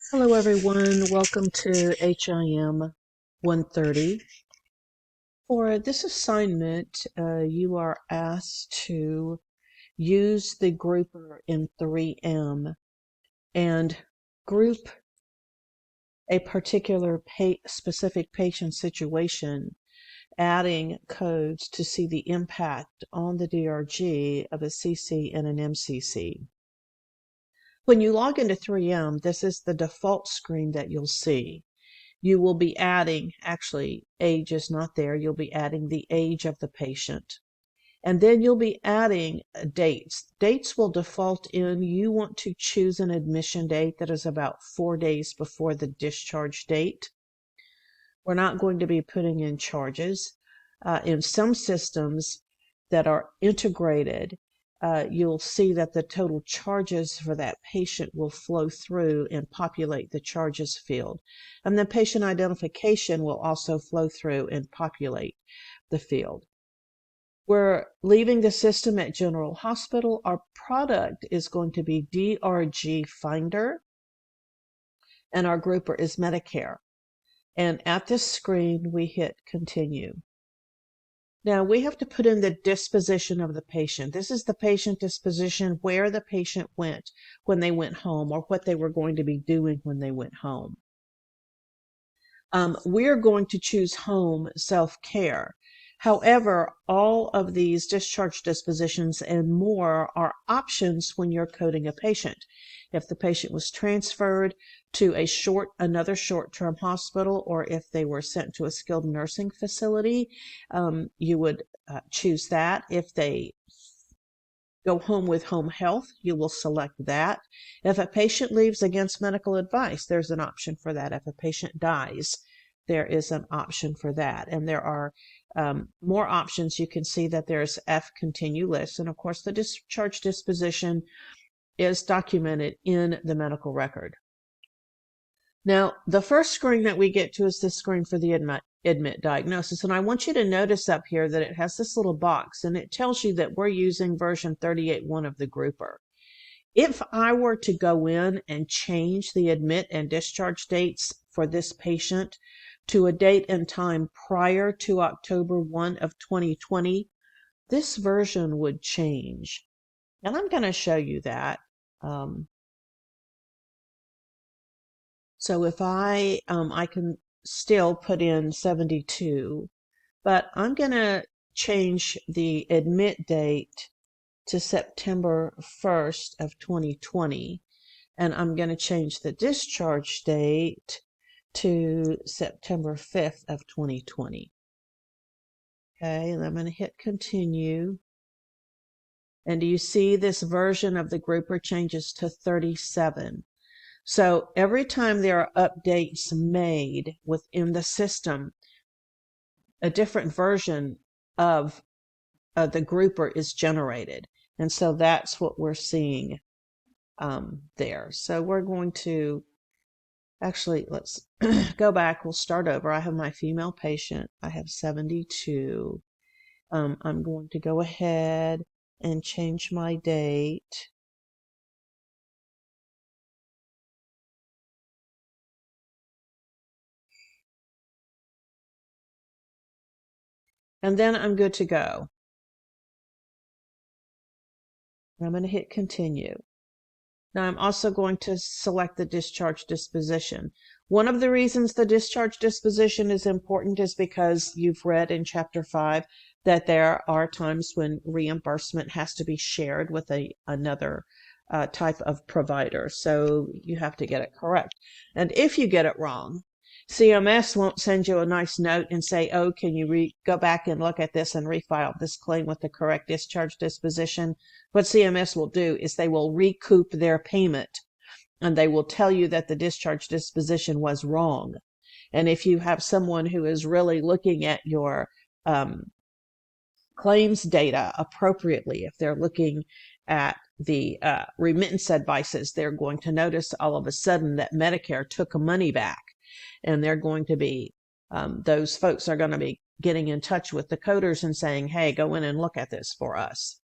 Hello everyone, welcome to HIM 130. For this assignment, you are asked to use the grouper in 3M and group a particular specific patient situation, adding codes to see the impact on the DRG of a CC and an MCC. When you log into 3M, this is the default screen that you'll see. You will be adding, actually, age is not there. You'll be adding the age of the patient. And then you'll be adding dates. Dates will default in. You want to choose an admission date that is about 4 days before the discharge date. We're not going to be putting in charges. In some systems that are integrated, you'll see that the total charges for that patient will flow through and populate the charges field. And the patient identification will also flow through and populate the field. We're leaving the system at General Hospital. Our product is going to be DRG Finder, and our grouper is Medicare. And at this screen, we hit Continue. Now we have to put in the disposition of the patient. This is the patient disposition, where the patient went when they went home, or what they were going to be doing when they went home. We're going to choose home self-care. However, all of these discharge dispositions and more are options when you're coding a patient. If the patient was transferred to another short-term hospital, or if they were sent to a skilled nursing facility, you would choose that. If they go home with home health, you will select that. If a patient leaves against medical advice, there's an option for that. If a patient dies, there is an option for that. And there are more options. You can see that there's F continue list. And of course, the discharge disposition is documented in the medical record. Now, the first screen that we get to is the screen for the admit diagnosis. And I want you to notice up here that it has this little box, and it tells you that we're using version 38.1 of the grouper. If I were to go in and change the admit and discharge dates for this patient to a date and time prior to October 1 of 2020, this version would change. And I'm going to show you that. So if I can still put in 72, but I'm going to change the admit date to September 1st of 2020, and I'm going to change the discharge date to September 5th of 2020. Okay, and I'm going to hit continue. And do you see this version of the grouper changes to 37? So every time there are updates made within the system, a different version of the grouper is generated. And so that's what we're seeing there. So we're going to, actually, let's go back. We'll start over. I have my female patient. I have 72. I'm going to go ahead and change my date. And then I'm good to go. I'm going to hit continue. Now I'm also going to select the discharge disposition. One of the reasons the discharge disposition is important is because you've read in Chapter 5 that there are times when reimbursement has to be shared with another type of provider. So you have to get it correct. And if you get it wrong, CMS won't send you a nice note and say, oh, can you go back and look at this and refile this claim with the correct discharge disposition? What CMS will do is they will recoup their payment, and they will tell you that the discharge disposition was wrong. And if you have someone who is really looking at your claims data appropriately, if they're looking at the remittance advices, they're going to notice all of a sudden that Medicare took money back. And they're going to be, those folks are going to be getting in touch with the coders and saying, hey, go in and look at this for us.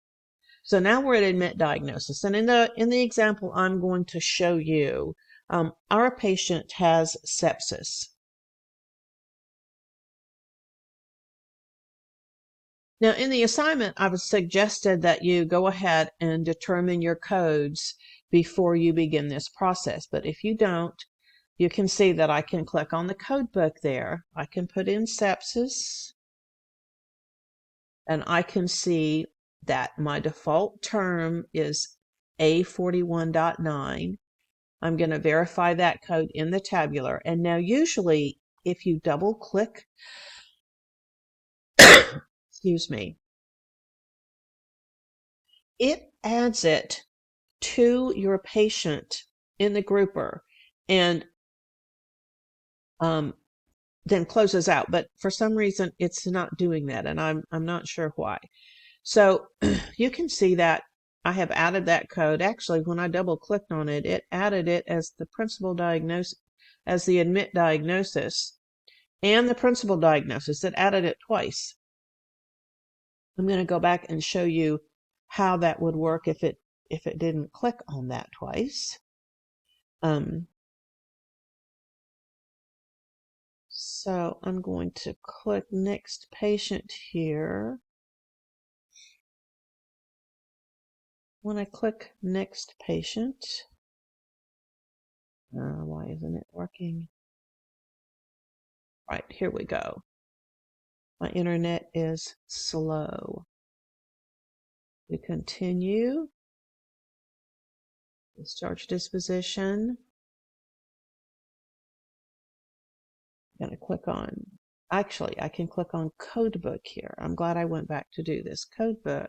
So now we're at admit diagnosis. And in the example I'm going to show you, Our patient has sepsis. Now, in the assignment, I was suggested that you go ahead and determine your codes before you begin this process. But if you don't, you can see that I can click on the code book there. I can put in sepsis, and I can see that my default term is A41.9. I'm going to verify that code in the tabular. And now usually if you double click, excuse me, it adds it to your patient in the grouper and then closes out. But for some reason, it's not doing that, and I'm not sure why. So you can see that I have added that code. Actually, when I double clicked on it, it added it as the principal diagnosis, as the admit diagnosis, and the principal diagnosis. It added it twice. I'm going to go back and show you how that would work if it didn't click on that twice. So I'm going to click next patient here. When I click next patient, why isn't it working? Right, here we go. My internet is slow. We continue. Discharge disposition. I'm going to click on, actually, I can click on code book here. I'm glad I went back to do this. Code book.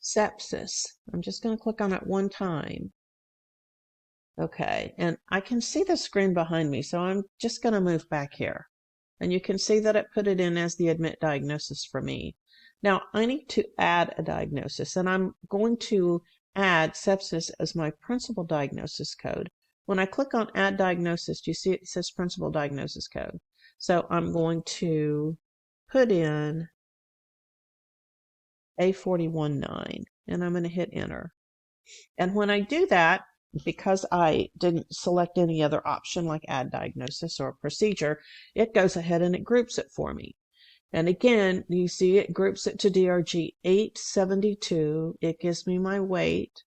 Sepsis. I'm just going to click on it one time. Okay, and I can see the screen behind me, so I'm just going to move back here. And you can see that it put it in as the admit diagnosis for me. Now, I need to add a diagnosis, and I'm going to add sepsis as my principal diagnosis code. When I click on add diagnosis, do you see it says principal diagnosis code? So I'm going to put in A41.9, and I'm going to hit enter. And when I do that, because I didn't select any other option like add diagnosis or procedure, it goes ahead and it groups it for me. And again, you see it groups it to DRG 872. It gives me my weight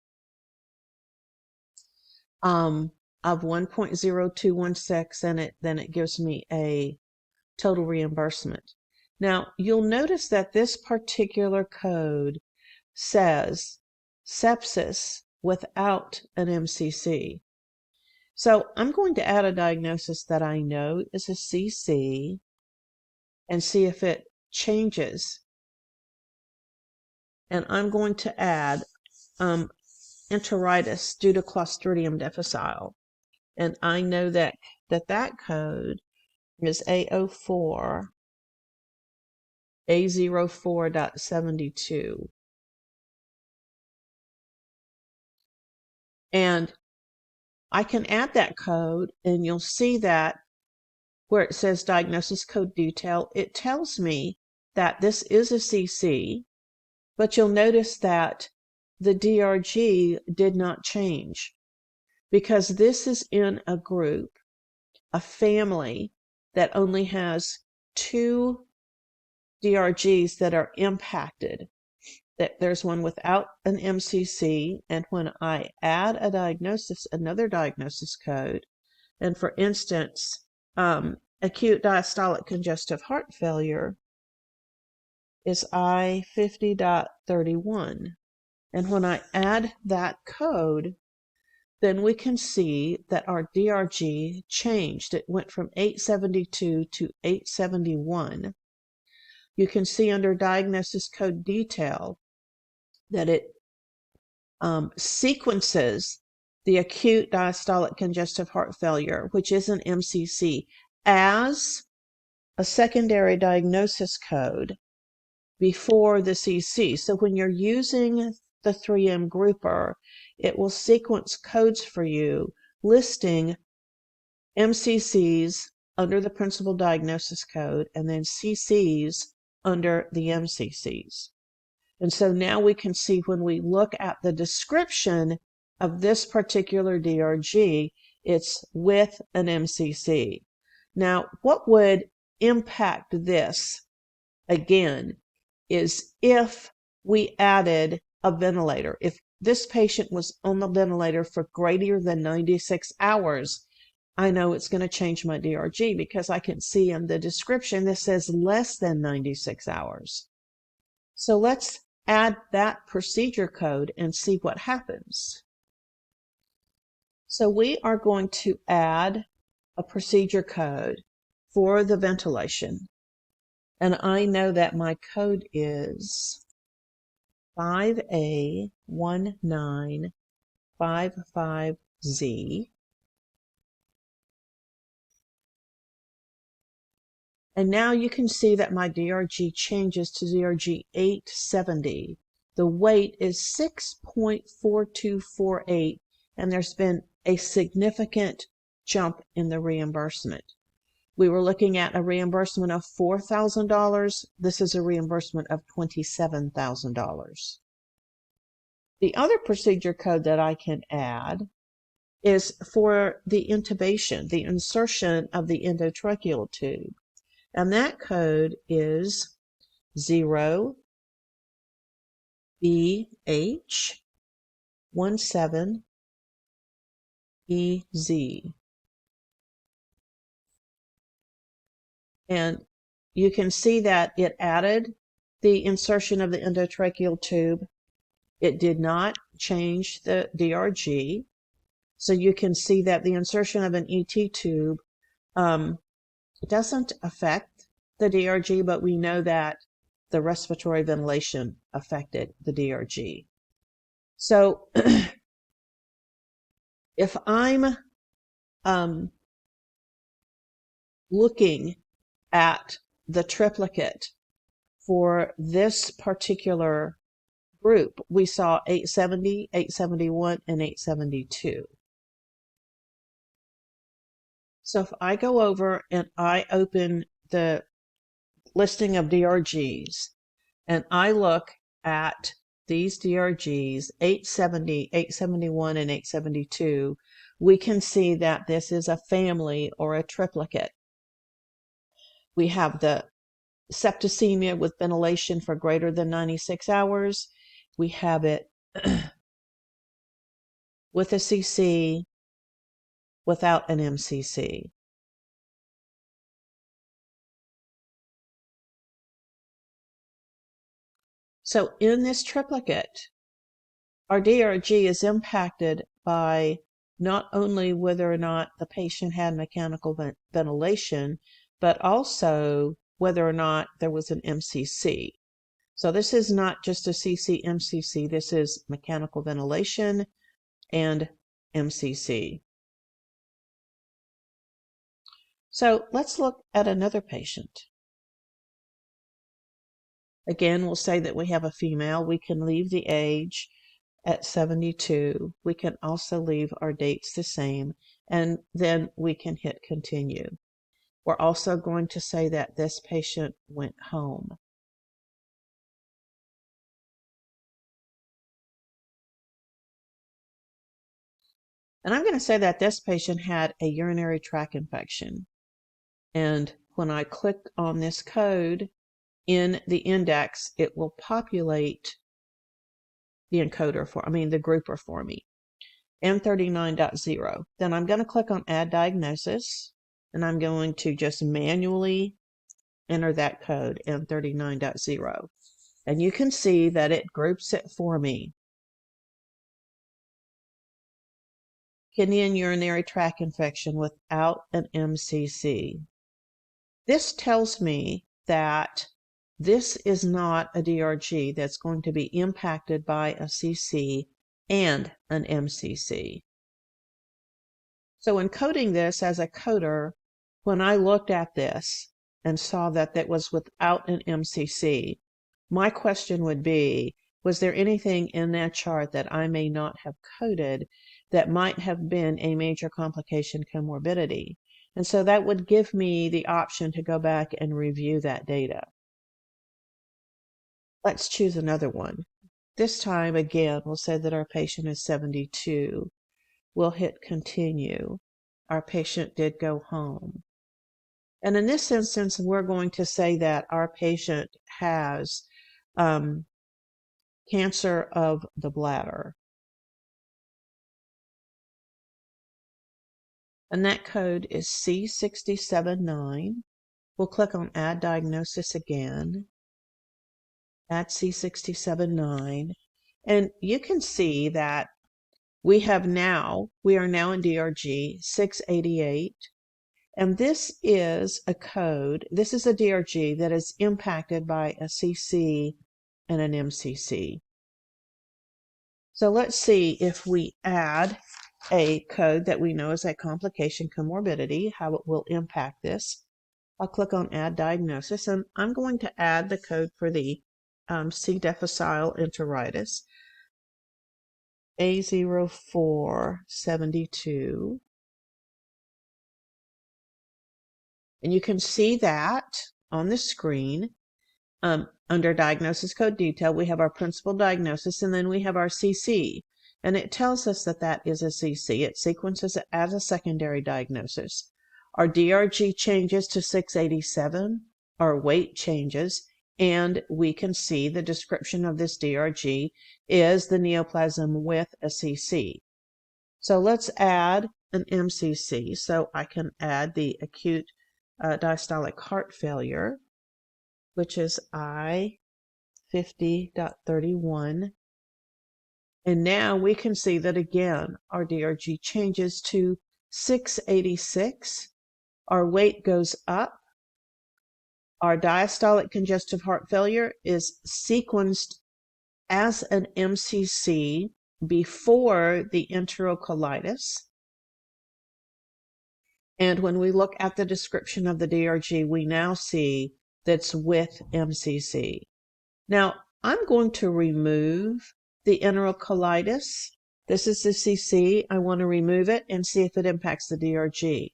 of 1.0216, and then it gives me a total reimbursement. Now, you'll notice that this particular code says sepsis without an MCC. So I'm going to add a diagnosis that I know is a CC and see if it changes. And I'm going to add enteritis due to Clostridium difficile. And I know that code is A04, A04.72. And I can add that code, and you'll see that where it says diagnosis code detail, it tells me that this is a CC, but you'll notice that the DRG did not change because this is in a group, a family that only has 2 DRGs that are impacted. That there's one without an MCC, and when I add a diagnosis, another diagnosis code, and for instance, acute diastolic congestive heart failure is I50.31. And when I add that code, then we can see that our DRG changed. It went from 872 to 871. You can see under diagnosis code detail that it sequences the acute diastolic congestive heart failure, which is an MCC, as a secondary diagnosis code before the CC. So when you're using the 3M grouper, it will sequence codes for you listing MCCs under the principal diagnosis code and then CCs under the MCCs. And so now we can see when we look at the description of this particular DRG, it's with an MCC. Now, what would impact this, again, is if we added a ventilator. If this patient was on the ventilator for greater than 96 hours, I know it's going to change my DRG because I can see in the description this says less than 96 hours. So let's add that procedure code and see what happens. So we are going to add a procedure code for the ventilation. And I know that my code is 5A1955Z. And now you can see that my DRG changes to DRG 870. The weight is 6.4248, and there's been a significant jump in the reimbursement. We were looking at a reimbursement of $4,000. This is a reimbursement of $27,000. The other procedure code that I can add is for the intubation, the insertion of the endotracheal tube. And that code is 0BH17EZ. And you can see that it added the insertion of the endotracheal tube. It did not change the DRG. So you can see that the insertion of an ET tube doesn't affect the DRG, but we know that the respiratory ventilation affected the DRG. So if I'm looking at the triplicate for this particular group, we saw 870, 871, and 872. So if I go over and I open the listing of DRGs and I look at these DRGs, 870, 871, and 872, we can see that this is a family or a triplicate. We have the septicemia with ventilation for greater than 96 hours. We have it with a CC, without an MCC. So in this triplicate, our DRG is impacted by not only whether or not the patient had mechanical ventilation, but also whether or not there was an MCC. So this is not just a CC MCC, this is mechanical ventilation and MCC. So let's look at another patient. Again, we'll say that we have a female. We can leave the age at 72. We can also leave our dates the same, and then we can hit continue. We're also going to say that this patient went home. And I'm going to say that this patient had a urinary tract infection. And when I click on this code in the index, it will populate the encoder the grouper for me, M39.0. Then I'm going to click on Add Diagnosis, and I'm going to just manually enter that code, M39.0. And you can see that it groups it for me. Kidney and urinary tract infection without an MCC. This tells me that this is not a DRG that's going to be impacted by a CC and an MCC. So in coding this as a coder, when I looked at this and saw that that was without an MCC, my question would be, was there anything in that chart that I may not have coded that might have been a major complication comorbidity? And so that would give me the option to go back and review that data. Let's choose another one. This time, again, we'll say that our patient is 72. We'll hit continue. Our patient did go home. And in this instance, we're going to say that our patient has cancer of the bladder. And that code is C679. We'll click on Add Diagnosis again. Add C679. And you can see that we are now in DRG 688. And this is a code, this is a DRG that is impacted by a CC and an MCC. So let's see if we add a code that we know is a complication comorbidity, how it will impact this. I'll click on Add Diagnosis, and I'm going to add the code for the C. difficile enteritis, A0472. And you can see that on the screen. Under Diagnosis Code Detail, we have our principal diagnosis, and then we have our CC. And it tells us that that is a CC. It sequences it as a secondary diagnosis. Our DRG changes to 687. Our weight changes. And we can see the description of this DRG is the neoplasm with a CC. So let's add an MCC. So I can add the acute diastolic heart failure, which is I50.31. And now we can see that again, our DRG changes to 686. Our weight goes up. Our diastolic congestive heart failure is sequenced as an MCC before the enterocolitis. And when we look at the description of the DRG, we now see that's with MCC. Now, I'm going to remove the enterocolitis. This is the CC. I want to remove it and see if it impacts the DRG.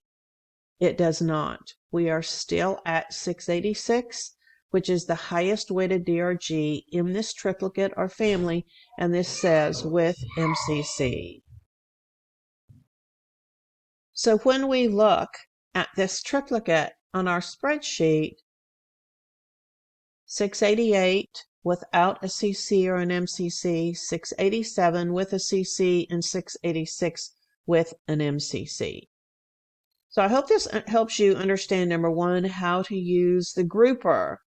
It does not. We are still at 686, which is the highest weighted DRG in this triplicate or family, and this says with MCC. So when we look at this triplicate on our spreadsheet, 688 without a CC or an MCC, 687 with a CC, and 686 with an MCC. So I hope this helps you understand, number one, how to use the grouper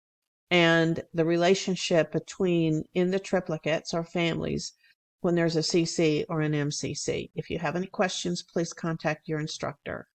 and the relationship between in the triplicates or families when there's a CC or an MCC. If you have any questions, please contact your instructor.